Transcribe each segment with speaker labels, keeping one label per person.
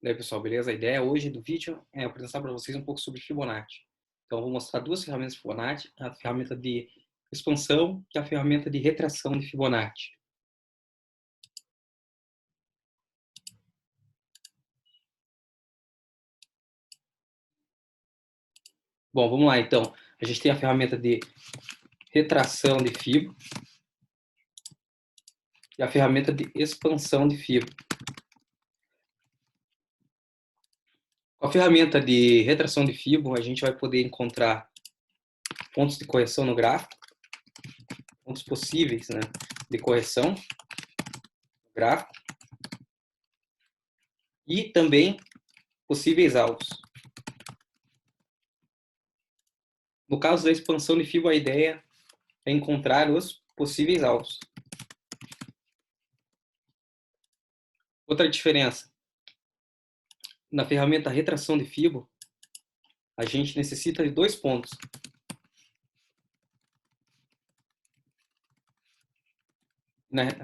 Speaker 1: E aí, pessoal, beleza? A ideia hoje do vídeo é apresentar para vocês um pouco sobre Fibonacci. Então, eu vou mostrar duas ferramentas de Fibonacci, a ferramenta de expansão e a ferramenta de retração de Fibonacci. Bom, vamos lá, então. A gente tem a ferramenta de retração de Fibo e a ferramenta de expansão de Fibo. Com a ferramenta de retração de Fibo, a gente vai poder encontrar pontos de correção no gráfico, pontos possíveis, né, de correção no gráfico e também possíveis alvos. No caso da expansão de Fibo, a ideia é encontrar os possíveis alvos. Outra diferença, na ferramenta retração de Fibo, a gente necessita de 2 pontos.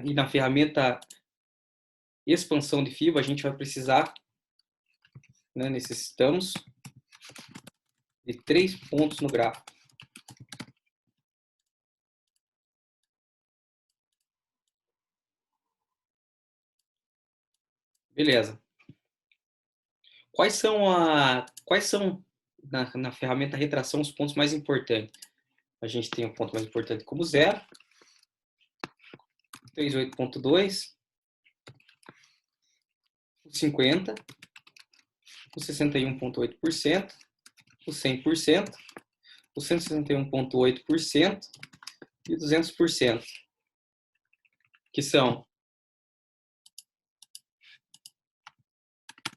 Speaker 1: E na ferramenta expansão de Fibo, a gente vai precisar, necessitamos de 3 pontos no gráfico. Beleza. Quais são na ferramenta retração os pontos mais importantes? A gente tem um ponto mais importante como 0, 38.2, o 50, o 61.8%, o 100%, o 161.8% e o 200%, que são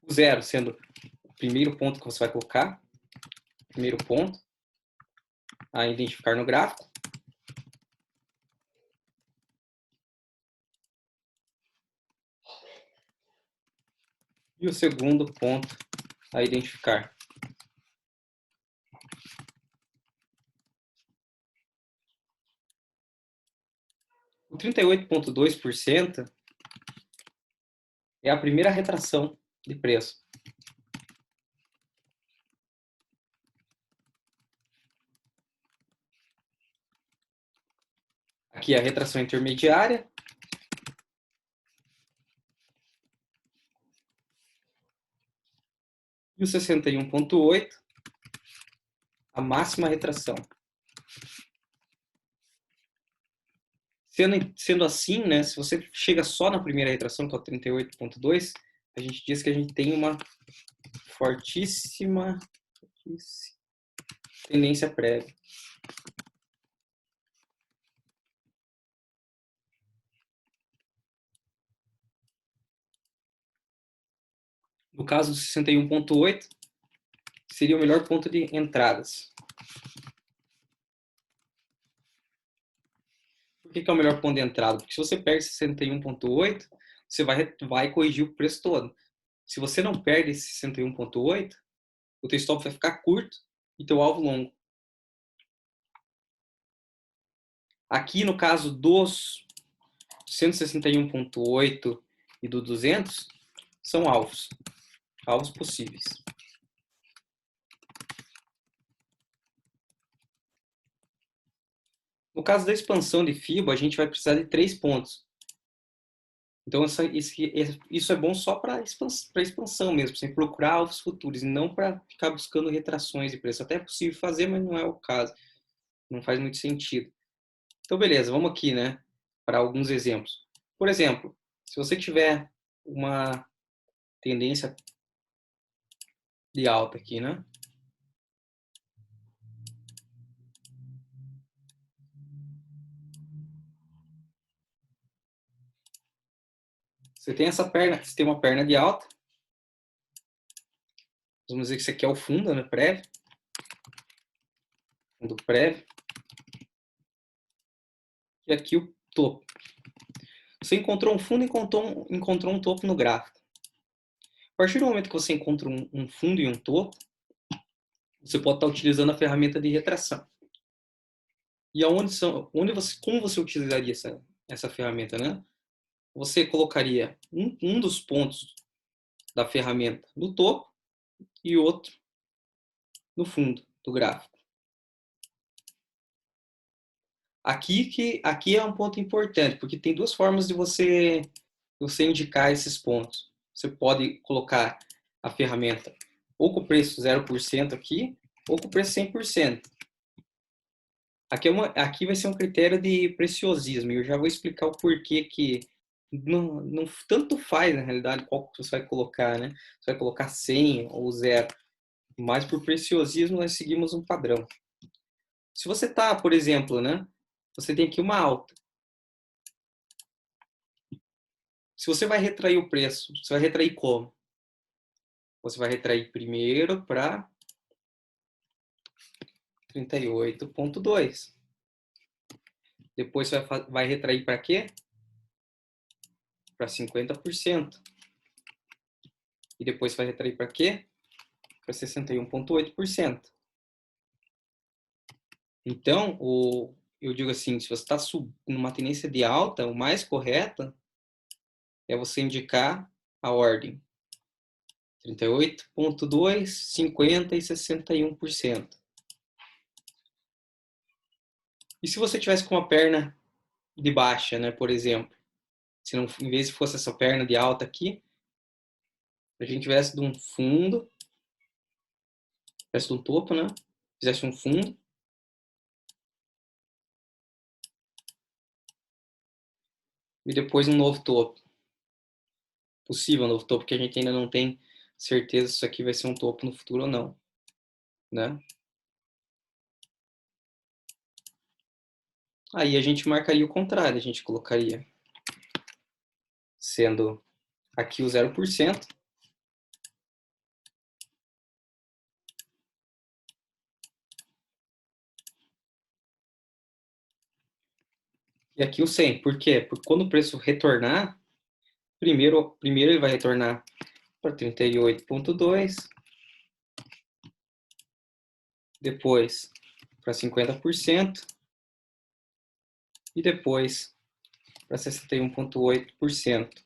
Speaker 1: o 0 sendo o primeiro ponto que você vai colocar, primeiro ponto a identificar no gráfico. E o segundo ponto a identificar. O 38.2% é a primeira retração de preço. Aqui a retração intermediária. E o 61.8, a máxima retração. Sendo assim, se você chega só na primeira retração, que é o 38.2, a gente diz que a gente tem uma fortíssima tendência prévia. No caso do 61.8, seria o melhor ponto de entradas. Por que é o melhor ponto de entrada? Porque se você perde 61.8, você vai corrigir o preço todo. Se você não perde esse 61.8, o teu stop vai ficar curto e teu alvo longo. Aqui, no caso dos 161.8 e do 200, são alvos possíveis. No caso da expansão de Fibo, a gente vai precisar de 3 pontos. Então, isso é bom só para expansão mesmo, sem procurar alvos futuros, e não para ficar buscando retrações de preço. Até é possível fazer, mas não é o caso. Não faz muito sentido. Então, beleza, vamos aqui, para alguns exemplos. Por exemplo, se você tiver uma tendência de alta aqui, Você tem essa perna, você tem uma perna de alta. Vamos dizer que isso aqui é o fundo, prévio. Fundo prévio. E aqui o topo. Você encontrou um fundo e encontrou um topo no gráfico. A partir do momento que você encontra um fundo e um topo, você pode estar utilizando a ferramenta de retração. E como você utilizaria essa ferramenta, Você colocaria um dos pontos da ferramenta no topo e outro no fundo do gráfico. Aqui é um ponto importante, porque tem duas formas de você indicar esses pontos. Você pode colocar a ferramenta ou com o preço 0% aqui, ou com o preço 100%. Aqui vai ser um critério de preciosismo, e eu já vou explicar o porquê que não tanto faz, na realidade, qual que você vai colocar, né? Você vai colocar 100 ou 0, mas por preciosismo nós seguimos um padrão. Se você está, por exemplo, né? Você tem aqui uma alta. Se você vai retrair o preço, você vai retrair como? Você vai retrair primeiro para 38,2. Depois você vai retrair para quê? Para 50%. E depois vai retrair para quê? Para 61,8%. Então, eu digo assim, se você está numa tendência de alta, o mais correto é você indicar a ordem 38,2%, 50% e 61%. E se você tivesse com uma perna de baixa, né, por exemplo, se não, em vez de fosse essa perna de alta aqui, a gente tivesse de um fundo, tivesse de um topo, né, fizesse um fundo, e depois um novo topo. Possível novo topo, porque a gente ainda não tem certeza se isso aqui vai ser um topo no futuro ou não, né? Aí a gente marcaria o contrário, a gente colocaria sendo aqui o 0%, e aqui o 100. Por quê? Porque quando o preço retornar, primeiro ele vai retornar para 38,2, depois para 50% e depois para 61,8%.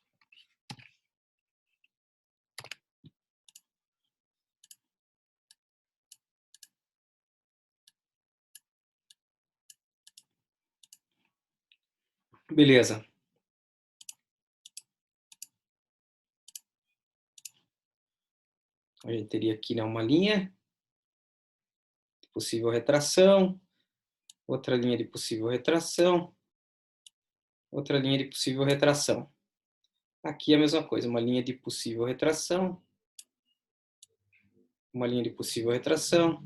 Speaker 1: Beleza. A gente teria aqui, né, uma linha de possível retração, outra linha de possível retração, outra linha de possível retração. Aqui é a mesma coisa, uma linha de possível retração, uma linha de possível retração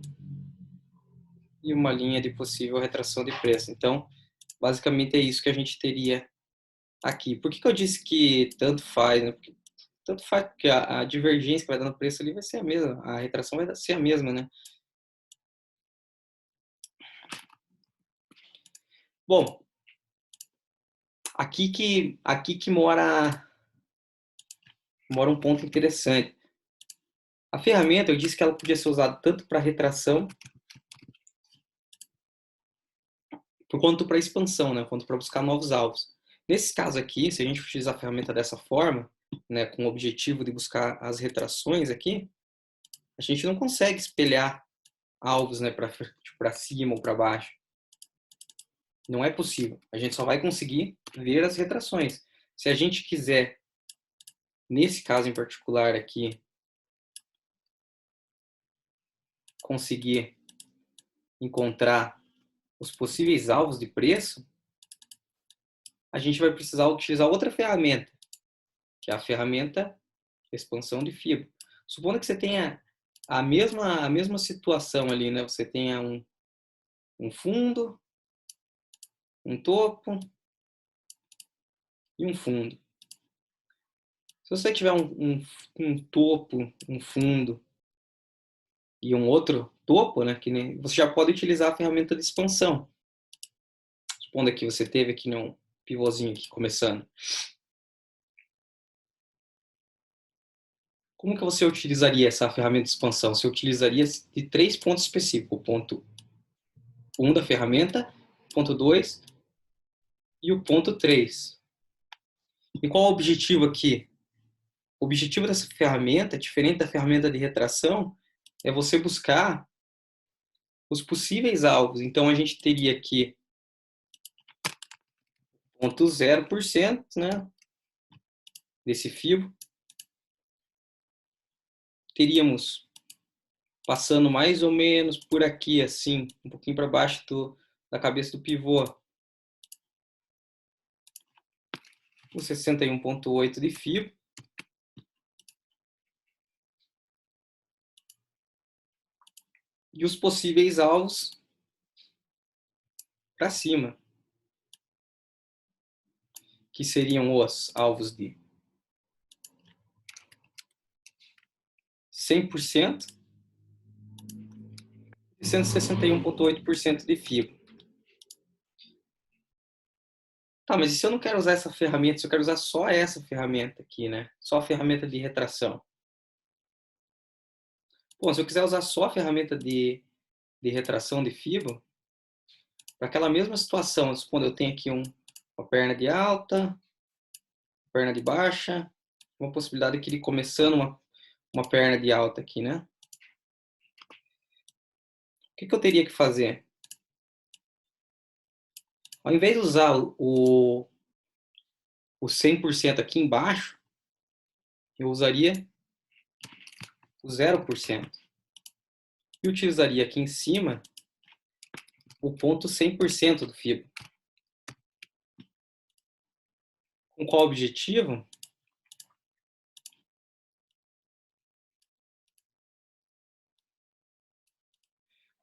Speaker 1: e uma linha de possível retração de preço. Então, basicamente é isso que a gente teria aqui. Por que eu disse que tanto faz, né? Porque tanto faz, porque a divergência que vai dar no preço ali vai ser a mesma, a retração vai ser a mesma, né? Bom, aqui que mora um ponto interessante. A ferramenta, eu disse que ela podia ser usada tanto para retração quanto para expansão, né? Quanto para buscar novos alvos. Nesse caso aqui, se a gente utilizar a ferramenta dessa forma, né, com o objetivo de buscar as retrações aqui, a gente não consegue espelhar alvos, né, para cima ou para baixo. Não é possível. A gente só vai conseguir ver as retrações. Se a gente quiser, nesse caso em particular aqui, conseguir encontrar os possíveis alvos de preço, a gente vai precisar utilizar outra ferramenta, que é a ferramenta expansão de fibra. Supondo que você tenha a mesma situação ali, né? Você tenha um fundo, um topo e um fundo. Se você tiver um topo, um fundo e um outro topo, né? Você já pode utilizar a ferramenta de expansão. Supondo que você teve aqui um pivôzinho aqui começando. Como que você utilizaria essa ferramenta de expansão? Você utilizaria de 3 pontos específicos. O ponto 1 da ferramenta, ponto 2 e o ponto 3. E qual o objetivo aqui O objetivo dessa ferramenta, diferente da ferramenta de retração, é você buscar os possíveis alvos. Então, a gente teria aqui 0,0%, né, desse fio. Teríamos passando mais ou menos por aqui, assim, um pouquinho para baixo da cabeça do pivô, o 61,8 de fio. E os possíveis alvos para cima, que seriam os alvos de 100% e 161,8% de fibra. Tá, mas e se eu não quero usar essa ferramenta, se eu quero usar só essa ferramenta aqui, né? Só a ferramenta de retração. Bom, se eu quiser usar só a ferramenta de retração de fibra, para aquela mesma situação, quando eu tenho aqui uma perna de alta, perna de baixa, uma possibilidade aqui de começando uma perna de alta aqui, né? O que eu teria que fazer? Ao invés de usar o 100% aqui embaixo, eu usaria o 0%. E utilizaria aqui em cima o ponto 100% do fibra. Com qual objetivo?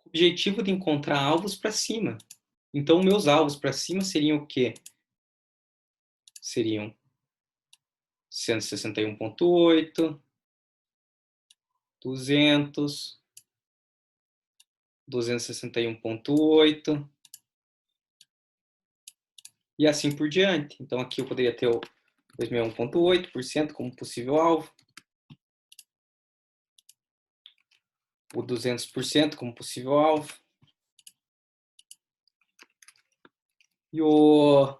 Speaker 1: O objetivo de encontrar alvos para cima. Então, meus alvos para cima seriam o quê? Seriam 161,8, 200, 261,8 e assim por diante. Então, aqui eu poderia ter o 261,8% como possível alvo, o 200% como possível alvo e o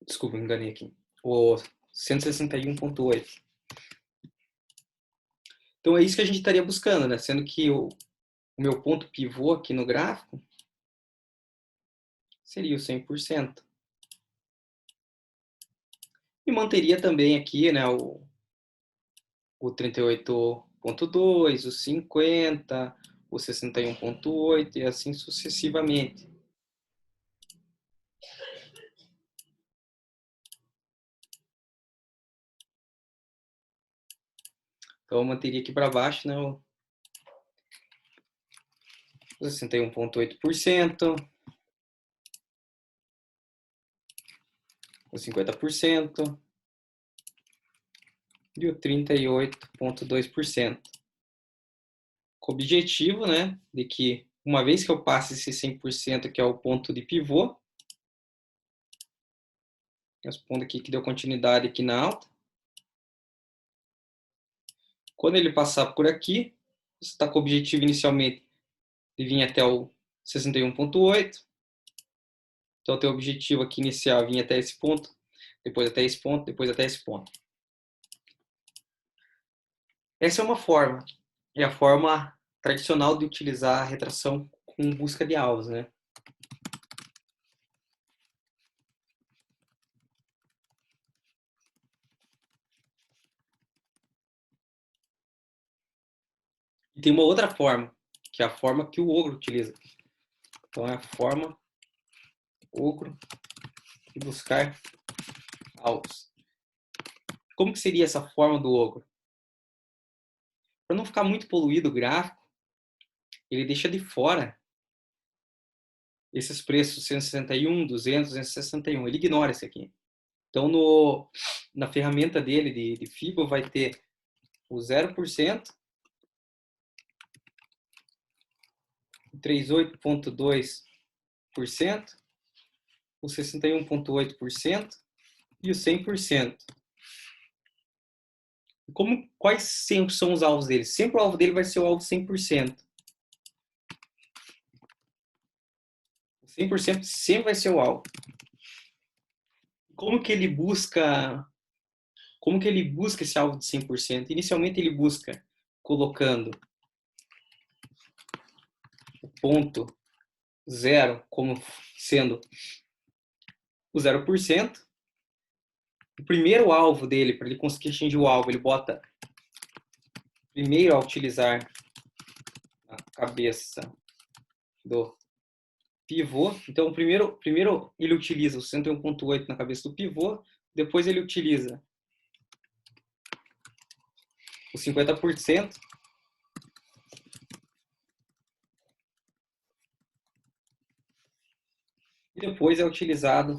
Speaker 1: desculpa, me enganei aqui, o 161,8. Então é isso que a gente estaria buscando, né? Sendo que o meu ponto pivô aqui no gráfico seria o 100%. E manteria também aqui, né, o 38,2, o 50, o 61,8 e assim sucessivamente. Então eu manteria aqui para baixo, né, o 61,8%, o 50% e o 38,2%. Com o objetivo, né, de que uma vez que eu passe esse 100%, que é o ponto de pivô, respondo aqui que deu continuidade aqui na alta. Quando ele passar por aqui, você está com o objetivo inicialmente de vir até o 61,8. Então, o teu objetivo aqui inicial é vir até esse ponto, depois até esse ponto, depois até esse ponto. Essa é uma forma. É a forma tradicional de utilizar a retração com busca de alvos, né? E tem uma outra forma, que é a forma que o ogro utiliza. Então, é a forma ogro de buscar alvos. Como que seria essa forma do ogro? Para não ficar muito poluído o gráfico, ele deixa de fora esses preços 161, 200, 261. Ele ignora esse aqui. Então, na ferramenta dele de FIBA vai ter o 0%, o 38,2%, o 61,8% e o 100%. Quais sempre são os alvos dele? Sempre o alvo dele vai ser o alvo 100%. 100% sempre vai ser o alvo. Como que ele busca Como que ele busca esse alvo de 100%? Inicialmente ele busca colocando o ponto 0 como sendo o 0%. O primeiro alvo dele, para ele conseguir atingir o alvo, ele bota primeiro a utilizar a cabeça do pivô. Então, primeiro ele utiliza o 101.8 na cabeça do pivô, depois ele utiliza o 50%, e depois é utilizado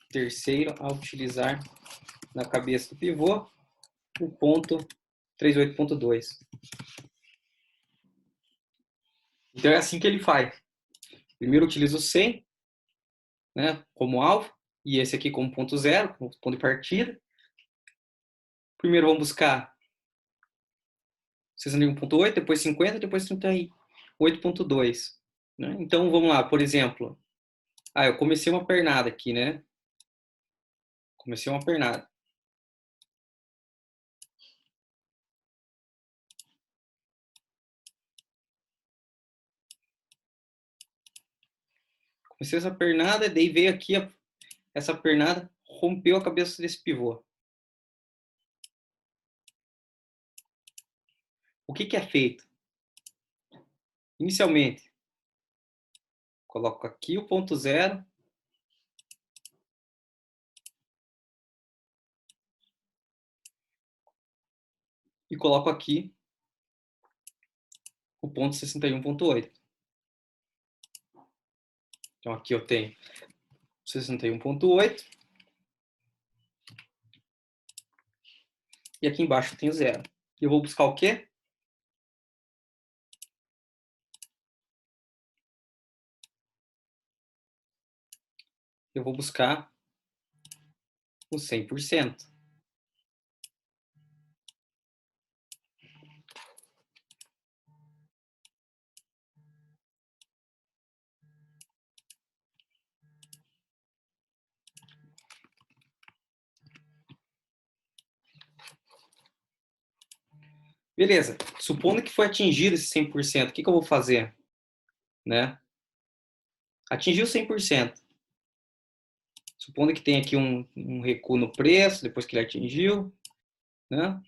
Speaker 1: terceiro a utilizar na cabeça do pivô o ponto 38.2. Então é assim que ele faz. Primeiro utiliza o 100, né, como alvo, e esse aqui como ponto 0, como ponto de partida. Primeiro vamos buscar 61.8, depois 50, depois 38.2. Né? Então vamos lá, por exemplo, eu comecei uma pernada aqui, né? Comecei uma pernada. Comecei essa pernada, daí veio aqui essa pernada, rompeu a cabeça desse pivô. O que é feito? Inicialmente, coloco aqui o ponto 0, e coloco aqui o ponto 61.8. Então aqui eu tenho 61.8 e aqui embaixo eu tenho 0. E eu vou buscar o quê? Eu vou buscar o 100%. Beleza. Supondo que foi atingido esse 100%, o que eu vou fazer? Né? Atingiu 100%. Supondo que tem aqui um recuo no preço, depois que ele atingiu. Né?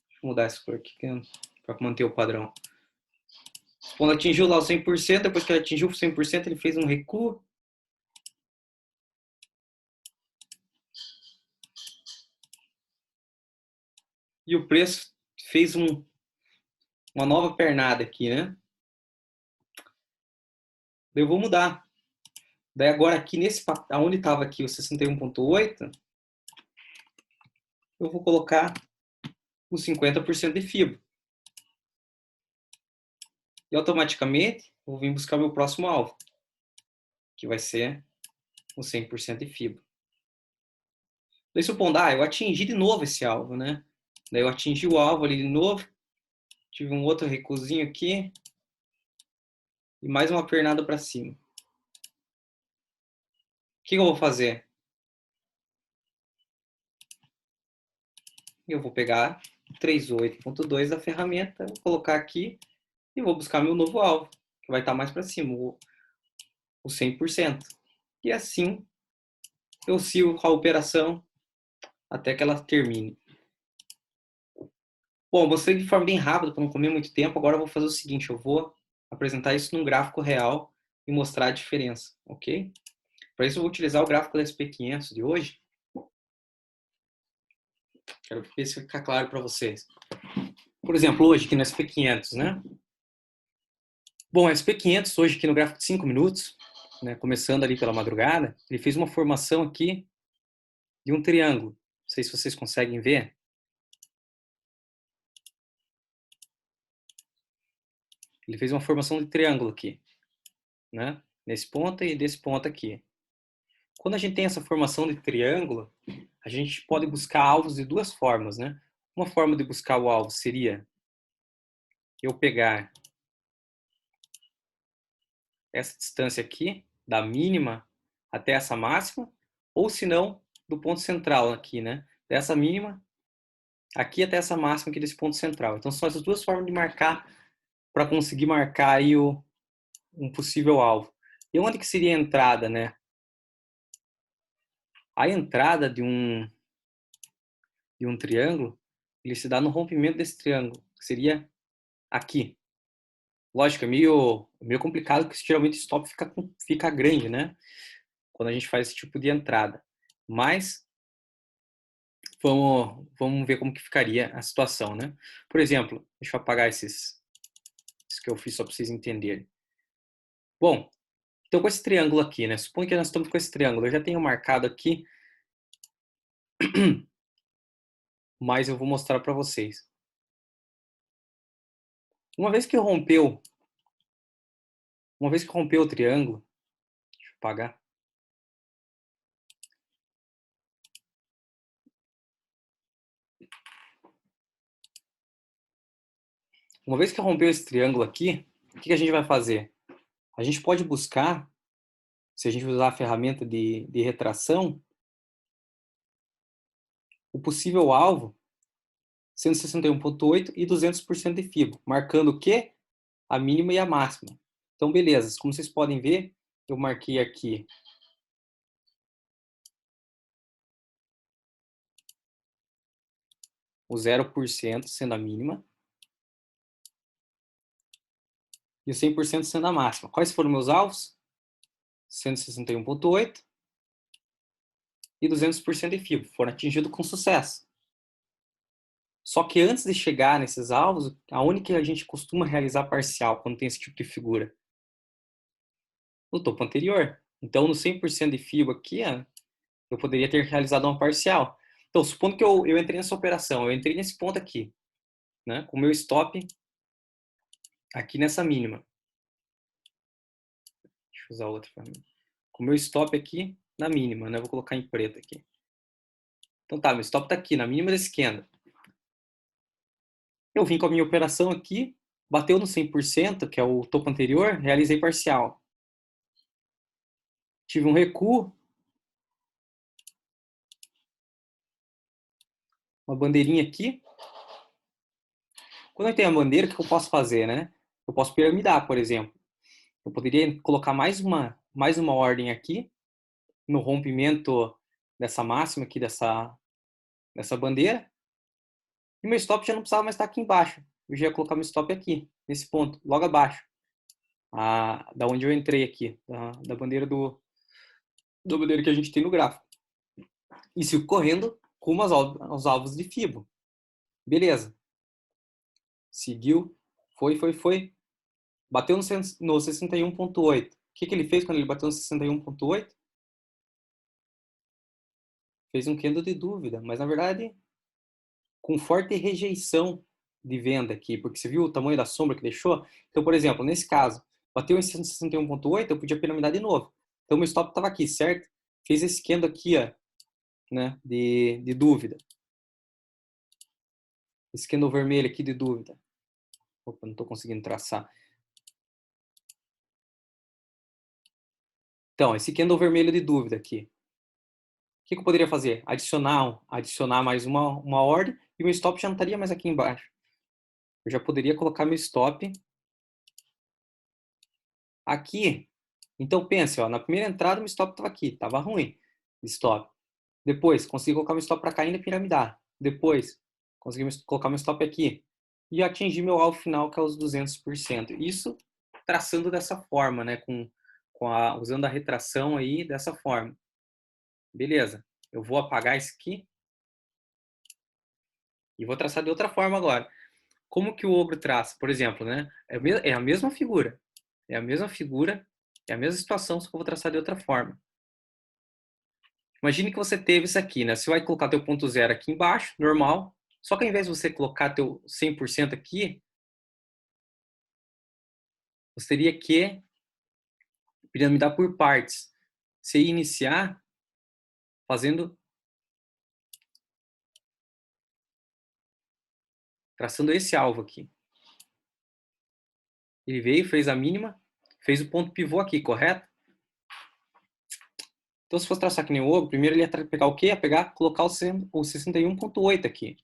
Speaker 1: Deixa eu mudar essa cor aqui para manter o padrão. Quando atingiu lá o 100%, depois que ele atingiu o 100%, ele fez um recuo. E o preço fez uma nova pernada aqui, né? Eu vou mudar. Daí agora aqui nesse, onde estava aqui o 61.8, eu vou colocar o 50% de fibra. E automaticamente eu vou vir buscar meu próximo alvo, que vai ser o 100% de fibra. Daí supondo, eu atingi de novo esse alvo, né? Daí eu atingi o alvo ali de novo, tive um outro recuozinho aqui, e mais uma pernada para cima. O que eu vou fazer? Eu vou pegar 38.2 da ferramenta, vou colocar aqui e vou buscar meu novo alvo, que vai estar mais para cima, o 100%. E assim eu sigo a operação até que ela termine. Bom, vou seguir de forma bem rápida para não comer muito tempo. Agora eu vou fazer o seguinte, eu vou apresentar isso num gráfico real e mostrar a diferença, ok? Para isso eu vou utilizar o gráfico da SP500 de hoje. Quero ver se fica claro para vocês. Por exemplo, hoje aqui no SP500, né? Bom, o SP500 hoje aqui no gráfico de 5 minutos, né, começando ali pela madrugada, ele fez uma formação aqui de um triângulo. Não sei se vocês conseguem ver. Ele fez uma formação de triângulo aqui, né? Nesse ponto e desse ponto aqui. Quando a gente tem essa formação de triângulo, a gente pode buscar alvos de duas formas, né? Uma forma de buscar o alvo seria eu pegar essa distância aqui, da mínima até essa máxima, ou se não, do ponto central aqui, né? Dessa mínima aqui até essa máxima aqui desse ponto central. Então, são essas duas formas de marcar para conseguir marcar aí um possível alvo. E onde que seria a entrada, né? A entrada de um triângulo, ele se dá no rompimento desse triângulo, que seria aqui. Lógico, é meio complicado, porque geralmente o stop fica grande, né? Quando a gente faz esse tipo de entrada. Mas vamos ver como que ficaria a situação, né? Por exemplo, deixa eu apagar esses que eu fiz só para vocês entenderem. Bom, então com esse triângulo aqui, né? Suponha que nós estamos com esse triângulo. Eu já tenho marcado aqui, mas eu vou mostrar para vocês. Uma vez que rompeu o triângulo, deixa eu apagar. Uma vez que rompeu esse triângulo aqui, o que a gente vai fazer? A gente pode buscar, se a gente usar a ferramenta de retração, o possível alvo 161,8 e 200% de fibra, marcando o quê? A mínima e a máxima. Então, beleza. Como vocês podem ver, eu marquei aqui o 0% sendo a mínima e o 100% sendo a máxima. Quais foram meus alvos? 161,8 e 200% de fibra. Foram atingidos com sucesso. Só que antes de chegar nesses alvos, aonde que a gente costuma realizar parcial quando tem esse tipo de figura? No topo anterior. Então, no 100% de fibra aqui, eu poderia ter realizado uma parcial. Então, supondo que eu entrei nessa operação, eu entrei nesse ponto aqui, né, com o meu stop aqui nessa mínima. Deixa eu usar outra ferramenta. Com o meu stop aqui na mínima, né, vou colocar em preto aqui. Então tá, meu stop está aqui, na mínima da esquerda. Eu vim com a minha operação aqui, bateu no 100%, que é o topo anterior, realizei parcial. Tive um recuo, uma bandeirinha aqui. Quando eu tenho a bandeira, o que eu posso fazer, né? Eu posso piramidar, por exemplo. Eu poderia colocar mais uma ordem aqui, no rompimento dessa máxima aqui, dessa bandeira. E meu stop já não precisava mais estar aqui embaixo. Eu já ia colocar meu stop aqui, nesse ponto, logo abaixo. Da onde eu entrei aqui, da bandeira da bandeira que a gente tem no gráfico. E sigo correndo rumo aos alvos de FIBO. Beleza. Seguiu, foi. Bateu no 61,8. O que ele fez quando ele bateu no 61,8? Fez um candle de dúvida, mas na verdade com forte rejeição de venda aqui, porque você viu o tamanho da sombra que deixou? Então, por exemplo, nesse caso, bateu em 161,8, eu podia piramidar de novo. Então, meu stop estava aqui, certo? Fez esse candle aqui, ó, né, de dúvida. Esse candle vermelho aqui de dúvida. Opa, não estou conseguindo traçar. Então, esse candle vermelho de dúvida aqui. O que eu poderia fazer? Adicionar mais uma ordem e o meu stop já não estaria mais aqui embaixo. Eu já poderia colocar meu stop aqui. Então pense, ó, na primeira entrada meu stop estava aqui, estava ruim. Stop. Depois, consegui colocar meu stop para cair na piramidar. Depois, consegui colocar meu stop aqui. E atingir meu alvo final, que é os 200%. Isso traçando dessa forma, né? Usando a retração aí dessa forma. Beleza. Eu vou apagar isso aqui. E vou traçar de outra forma agora. Como que o ogro traça? Por exemplo, né? É a mesma figura. É a mesma figura, é a mesma situação, só que eu vou traçar de outra forma. Imagine que você teve isso aqui, né? Você vai colocar teu ponto zero aqui embaixo, normal. Só que ao invés de você colocar teu 100% aqui, você teria que piramidar por partes. Você ia iniciar traçando esse alvo aqui. Ele veio, fez a mínima, fez o ponto pivô aqui, correto? Então, se fosse traçar que nem o ogro, primeiro ele ia pegar o quê? Ia pegar, colocar o 61,8 aqui.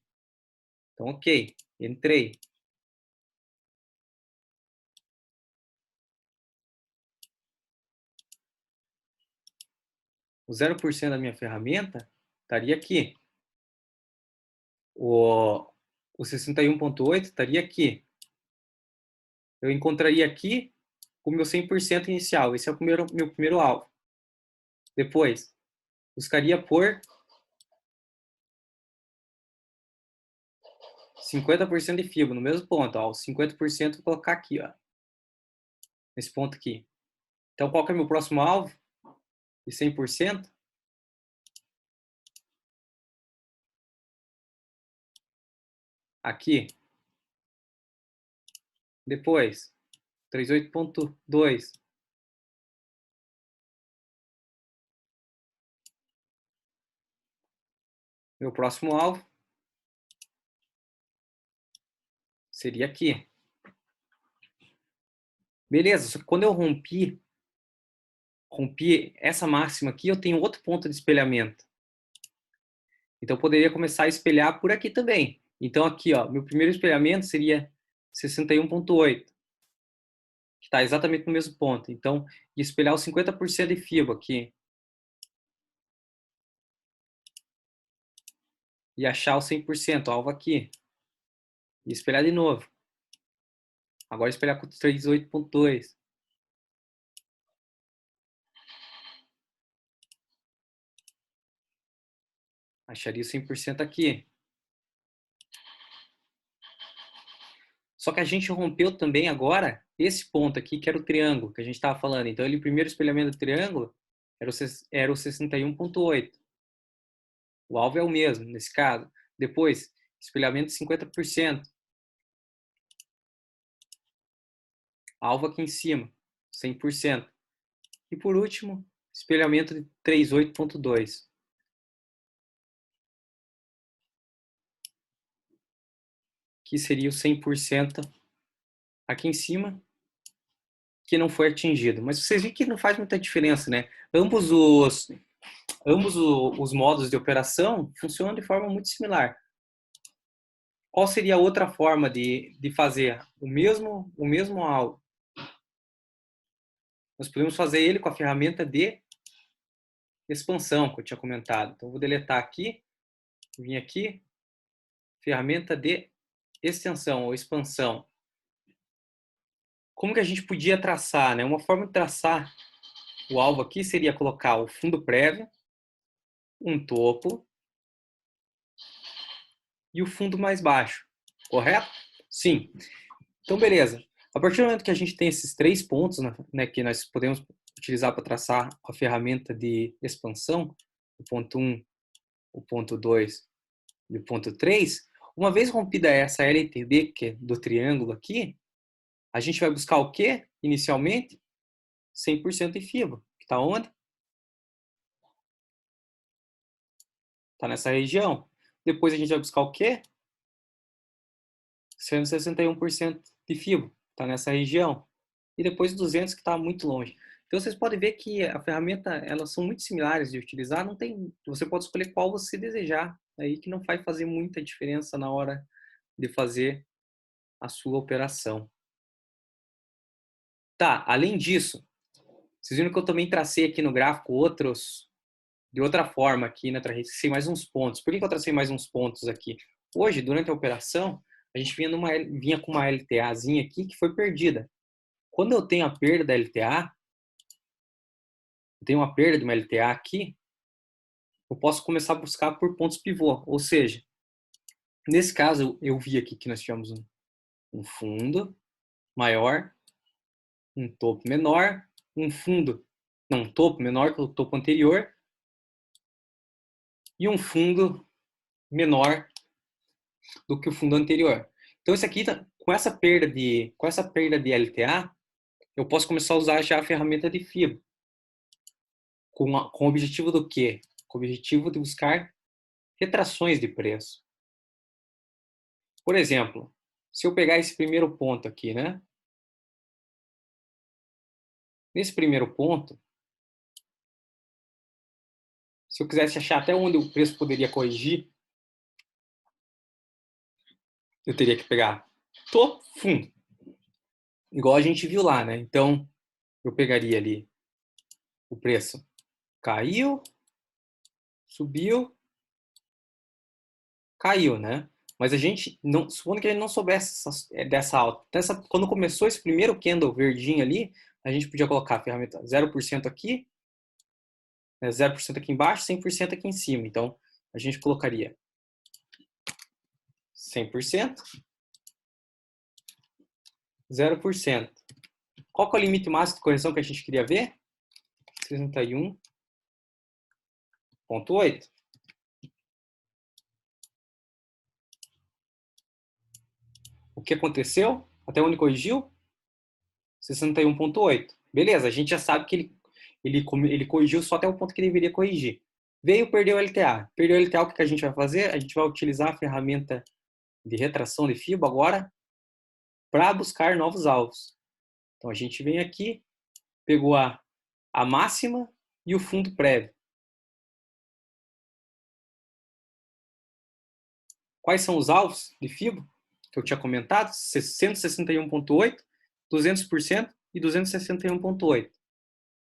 Speaker 1: Então, ok. Entrei. O 0% da minha ferramenta estaria aqui. O 61,8 estaria aqui. Eu encontraria aqui o meu 100% inicial. Esse é o meu primeiro alvo. Depois, buscaria por 50% de fibra, no mesmo ponto. Ó, os 50% vou colocar aqui, ó, nesse ponto aqui. Então, qual que é o meu próximo alvo? De 100%? Aqui. Depois, 38,2. Meu próximo alvo seria aqui. Beleza, só que quando eu rompi essa máxima aqui, eu tenho outro ponto de espelhamento. Então, eu poderia começar a espelhar por aqui também. Então, aqui, ó, meu primeiro espelhamento seria 61,8, que está exatamente no mesmo ponto. Então, ia espelhar os 50% de fibra aqui. E achar o 100%, alvo aqui. E espelhar de novo. Agora espelhar com 38,2. Acharia o 100% aqui. Só que a gente rompeu também agora esse ponto aqui, que era o triângulo que a gente estava falando. Então, ele, o primeiro espelhamento do triângulo era o 61,8. O alvo é o mesmo, nesse caso. Depois, espelhamento de 50%. Alvo aqui em cima, 100%. E por último, espelhamento de 38,2. Que seria o 100% aqui em cima, que não foi atingido. Mas vocês viram que não faz muita diferença, né? Ambos os modos de operação funcionam de forma muito similar. Qual seria a outra forma de fazer o mesmo algo? Nós podemos fazer ele com a ferramenta de expansão que eu tinha comentado. Então, eu vou deletar aqui, vim aqui, ferramenta de extensão ou expansão. Como que a gente podia traçar, né? Uma forma de traçar o alvo aqui seria colocar o fundo prévio, um topo e o fundo mais baixo, correto? Sim. Então, beleza. A partir do momento que a gente tem esses 3 pontos, né, que nós podemos utilizar para traçar a ferramenta de expansão, o ponto 1, o ponto 2 e o ponto 3, uma vez rompida essa LTB, que é do triângulo aqui, a gente vai buscar o quê? Inicialmente, 100% de fibra. Que está onde? Está nessa região. Depois a gente vai buscar o quê? 161% de fibra. Está nessa região. E depois 200, que está muito longe. Então, vocês podem ver que a ferramenta, elas são muito similares de utilizar. Não tem, você pode escolher qual você desejar. Aí que não vai fazer muita diferença na hora de fazer a sua operação. Tá, além disso, vocês viram que eu também tracei aqui no gráfico de outra forma aqui, né? Tracei mais uns pontos. Por que eu tracei mais uns pontos aqui? Hoje, durante a operação, a gente vinha com uma LTAzinha aqui que foi perdida. Quando eu tenho a perda da LTA, eu tenho uma perda de uma LTA aqui, eu posso começar a buscar por pontos pivô. Ou seja, nesse caso, eu vi aqui que nós tivemos um fundo maior, um topo menor, um fundo, não, um topo menor que o topo anterior, e um fundo menor do que o fundo anterior. Então, isso aqui, com essa perda de LTA, eu posso começar a usar já a ferramenta de FIBO. Com o objetivo do quê? Com o objetivo de buscar retrações de preço. Por exemplo, se eu pegar esse primeiro ponto aqui, né? Nesse primeiro ponto, Se eu quisesse achar até onde o preço poderia corrigir, eu teria que pegar topo, fundo. Igual a gente viu lá, né? Então, eu pegaria ali o preço caiu, subiu, caiu, né? Mas a gente, não, supondo que a gente não soubesse dessa alta. Então, quando começou esse primeiro candle verdinho ali, a gente podia colocar a ferramenta 0% aqui, né, 0% aqui embaixo, 100% aqui em cima. Então, a gente colocaria 100%, 0%. Qual que é o limite máximo de correção que a gente queria ver? 61,8. O que aconteceu? Até onde corrigiu? 61,8. Beleza, a gente já sabe que ele corrigiu só até o ponto que ele deveria corrigir. Veio, perdeu o LTA. Perdeu o LTA, o que a gente vai fazer? A gente vai utilizar a ferramenta de retração de FIBO agora para buscar novos alvos. Então a gente vem aqui, pegou a máxima e o fundo prévio. Quais são os alvos de FIBO que eu tinha comentado? 161,8, 200% e 261,8. O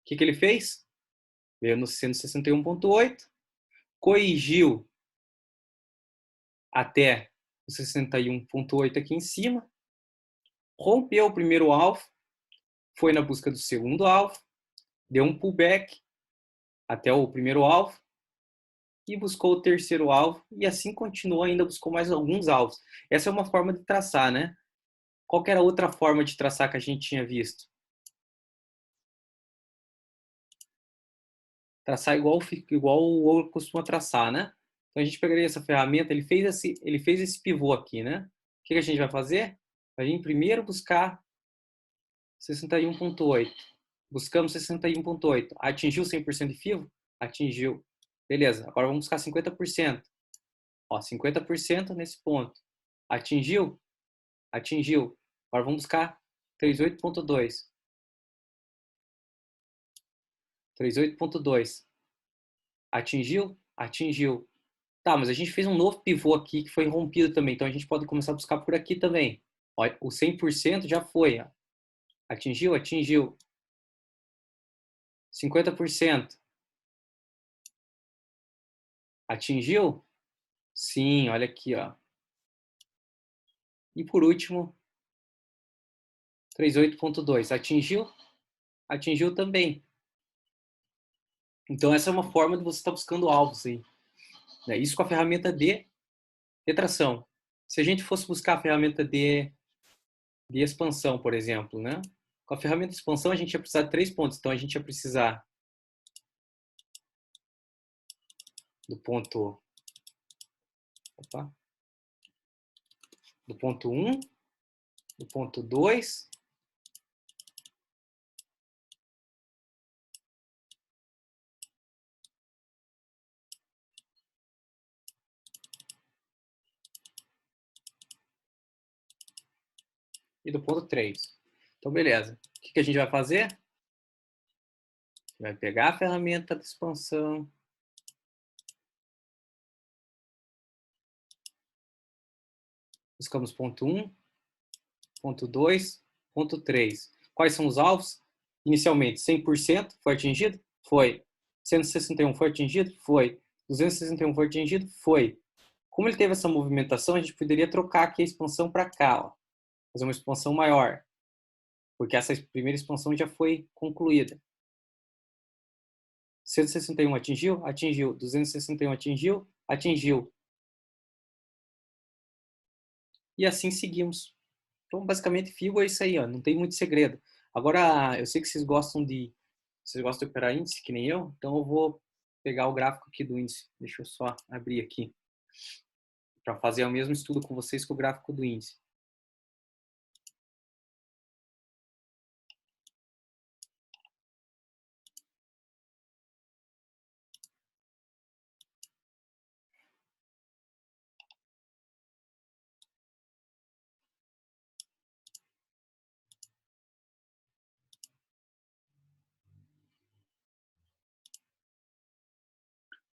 Speaker 1: que ele fez? Veio no 161,8, corrigiu até o 61,8 aqui em cima, rompeu o primeiro alvo, foi na busca do segundo alvo, deu um pullback até o primeiro alvo e buscou o terceiro alvo e assim continuou, ainda buscou mais alguns alvos. Essa é uma forma de traçar, né? Qual era a outra forma de traçar que a gente tinha visto? Traçar igual o ouro costuma traçar, né? Então a gente pegaria essa ferramenta, ele fez esse pivô aqui, né? O que a gente vai fazer? Vai vir primeiro buscar 61,8. Buscamos 61,8. Atingiu 100% de FIVO? Atingiu. Beleza, agora vamos buscar 50%. Ó, 50% nesse ponto. Atingiu? Atingiu. Agora vamos buscar 38,2. 38,2. Atingiu? Atingiu. Tá, mas a gente fez um novo pivô aqui que foi rompido também. Então a gente pode começar a buscar por aqui também. Ó, o 100% já foi. Ó. Atingiu? Atingiu. 50%. Atingiu? Sim, olha aqui, ó. E por último, 38,2. Atingiu? Atingiu também. Então essa é uma forma de você estar buscando alvos aí. Né? Isso com a ferramenta de retração. Se a gente fosse buscar a ferramenta de expansão, por exemplo, né? Com a ferramenta de expansão a gente ia precisar de 3 pontos. Então a gente ia precisar do ponto, opa, do ponto 1, do ponto 2 e do ponto 3. Então, beleza. O que a gente vai fazer? Vai pegar a ferramenta de expansão, buscamos ponto 1, ponto 2, ponto 3. Quais são os alvos? Inicialmente, 100% foi atingido? Foi. 161 foi atingido? Foi. 261 foi atingido? Foi. Como ele teve essa movimentação, a gente poderia trocar aqui a expansão para cá, ó. Fazer uma expansão maior, porque essa primeira expansão já foi concluída. 161 atingiu? Atingiu. 261 atingiu? Atingiu. E assim seguimos. Então, basicamente, FIBO é isso aí, ó. Não tem muito segredo. Agora, eu sei que vocês gostam de operar índice, que nem eu, então eu vou pegar o gráfico aqui do índice. Deixa eu só abrir aqui para fazer o mesmo estudo com vocês com o gráfico do índice.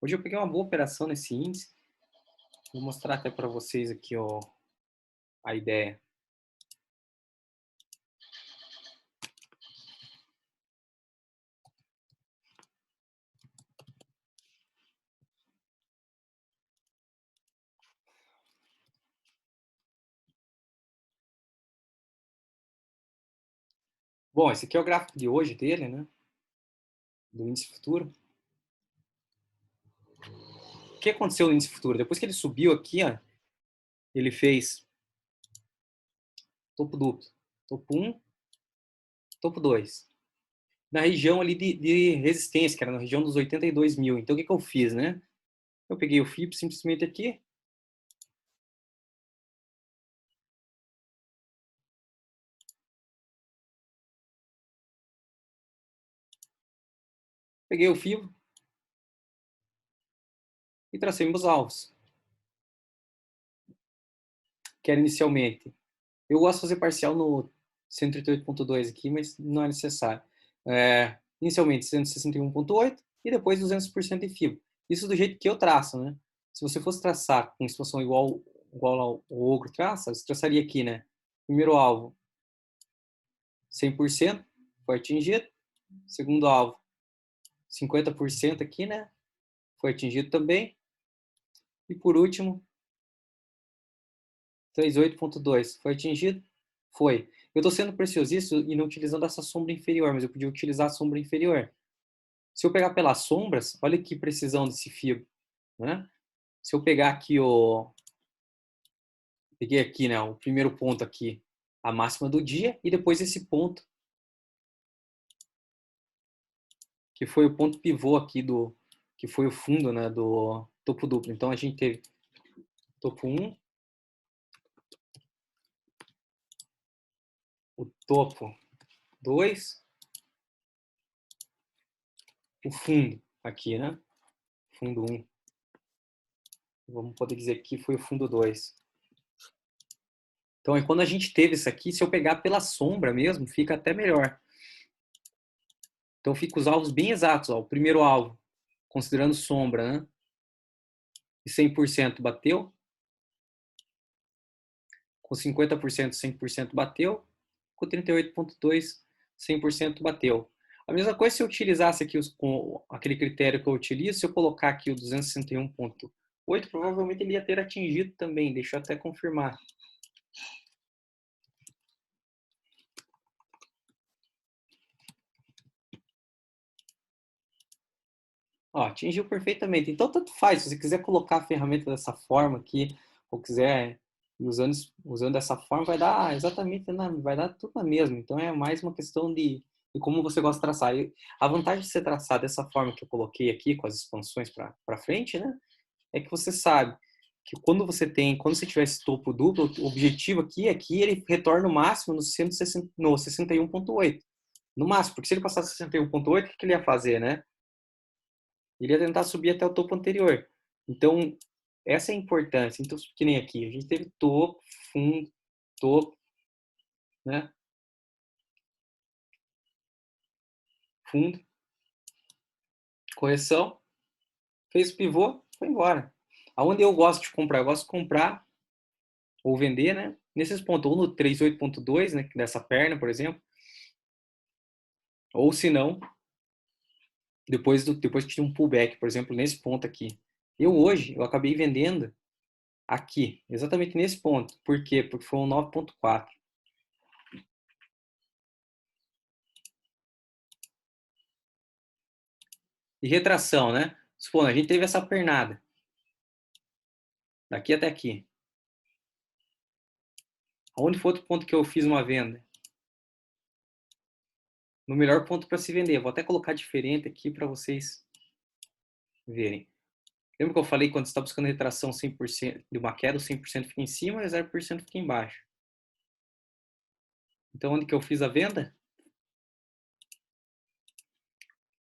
Speaker 1: Hoje eu peguei uma boa operação nesse índice. Vou mostrar até para vocês aqui, ó, a ideia. Bom, esse aqui é o gráfico de hoje dele, né? Do índice futuro. O que aconteceu no índice futuro? Depois que ele subiu aqui, ó, ele fez topo duplo. Topo 1, topo 2. Na região ali de resistência, que era na região dos 82 mil. Então, o que eu fiz, né? Eu peguei o FIP simplesmente aqui. Peguei o FIBO e tracei meus alvos. Que era inicialmente. Eu gosto de fazer parcial no 138.2 aqui, mas não é necessário. Inicialmente 161.8 e depois 200% de FIBO. Isso do jeito que eu traço, né? Se você fosse traçar com situação igual ao ogro traça, você traçaria aqui, né? Primeiro alvo, 100% foi atingido. Segundo alvo, 50% aqui, né? Foi atingido também. E por último, 38.2 foi atingido? Foi. Eu estou sendo preciosista e não utilizando essa sombra inferior, mas eu podia utilizar a sombra inferior. Se eu pegar pelas sombras, olha que precisão desse fio, né? Se eu pegar aqui peguei aqui, né, o primeiro ponto aqui, a máxima do dia, e depois esse ponto, que foi o ponto pivô aqui que foi o fundo, né, do topo duplo. Então a gente teve topo 1, o topo 2, o fundo aqui, né? Fundo 1. Vamos poder dizer que foi o fundo 2. Então, quando a gente teve isso aqui, se eu pegar pela sombra mesmo, fica até melhor. Então, fica os alvos bem exatos. Ó. O primeiro alvo, considerando sombra, né? E 100% bateu. Com 50%, 100% bateu. Com 38,2%, 100% bateu. A mesma coisa se eu utilizasse aqui aquele critério que eu utilizo, se eu colocar aqui o 261,8, provavelmente ele ia ter atingido também. Deixa eu até confirmar. Ó, atingiu perfeitamente. Então, tanto faz. Se você quiser colocar a ferramenta dessa forma aqui, ou quiser usando dessa forma, vai dar exatamente, vai dar tudo na mesma. Então, é mais uma questão de como você gosta de traçar. E a vantagem de você traçar dessa forma que eu coloquei aqui, com as expansões para frente, né? É que você sabe que quando você tiver esse topo duplo, o objetivo aqui é que ele retorne no máximo no 160, no 61,8. No máximo, porque se ele passar 61,8, o que ele ia fazer, né? Ele ia tentar subir até o topo anterior. Então, essa é a importância. Então, que nem aqui, a gente teve topo, fundo, topo, né? Fundo, correção, fez o pivô, foi embora. Aonde eu gosto de comprar? Eu gosto de comprar ou vender, né? Nesses pontos, ou no 38.2, né? Dessa perna, por exemplo. Ou se não, depois que tinha um pullback, por exemplo, nesse ponto aqui. Eu acabei vendendo aqui, exatamente nesse ponto. Por quê? Porque foi um 9.4. E retração, né? Supondo, a gente teve essa pernada. Daqui até aqui. Onde foi outro ponto que eu fiz uma venda? No melhor ponto para se vender. Vou até colocar diferente aqui para vocês verem. Lembra que eu falei quando você está buscando retração 100% de uma queda, o 100% fica em cima e o 0% fica embaixo. Então, onde que eu fiz a venda?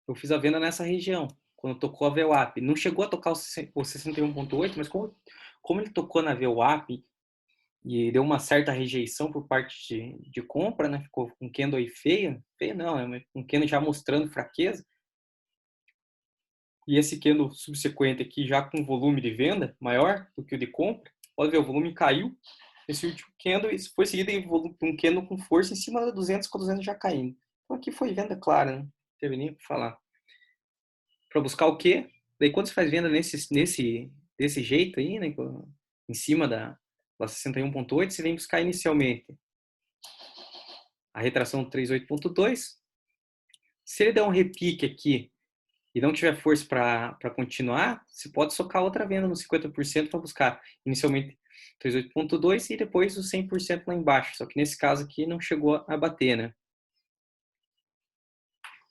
Speaker 1: Eu fiz a venda nessa região, quando tocou a VWAP. Não chegou a tocar o 61,8, mas como ele tocou na VWAP e deu uma certa rejeição por parte de compra, né? Ficou com candle aí feia. Feia não, é um candle já mostrando fraqueza. e esse candle subsequente aqui já com volume de venda maior do que o de compra, pode ver, o volume caiu nesse último candle e foi seguido por um candle com força em cima da 200, com a 200 já caindo. Então aqui foi venda clara, não teve nem o que falar. Para buscar o quê? Daí quando você faz venda desse jeito aí, né, em cima da 61.8, você vem buscar inicialmente a retração 38.2. Se ele der um repique aqui e não tiver força para continuar, você pode socar outra venda no 50% para buscar inicialmente 38.2 e depois o 100% lá embaixo. Só que nesse caso aqui não chegou a bater, né?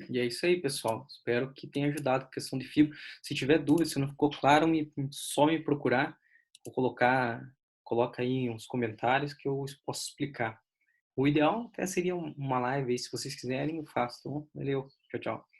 Speaker 1: E é isso aí, pessoal. Espero que tenha ajudado a questão de fibra. Se tiver dúvida, se não ficou claro, só me procurar. Vou coloca aí uns comentários que eu posso explicar. O ideal até seria uma live aí, se vocês quiserem, eu faço. Então, valeu. Tchau, tchau.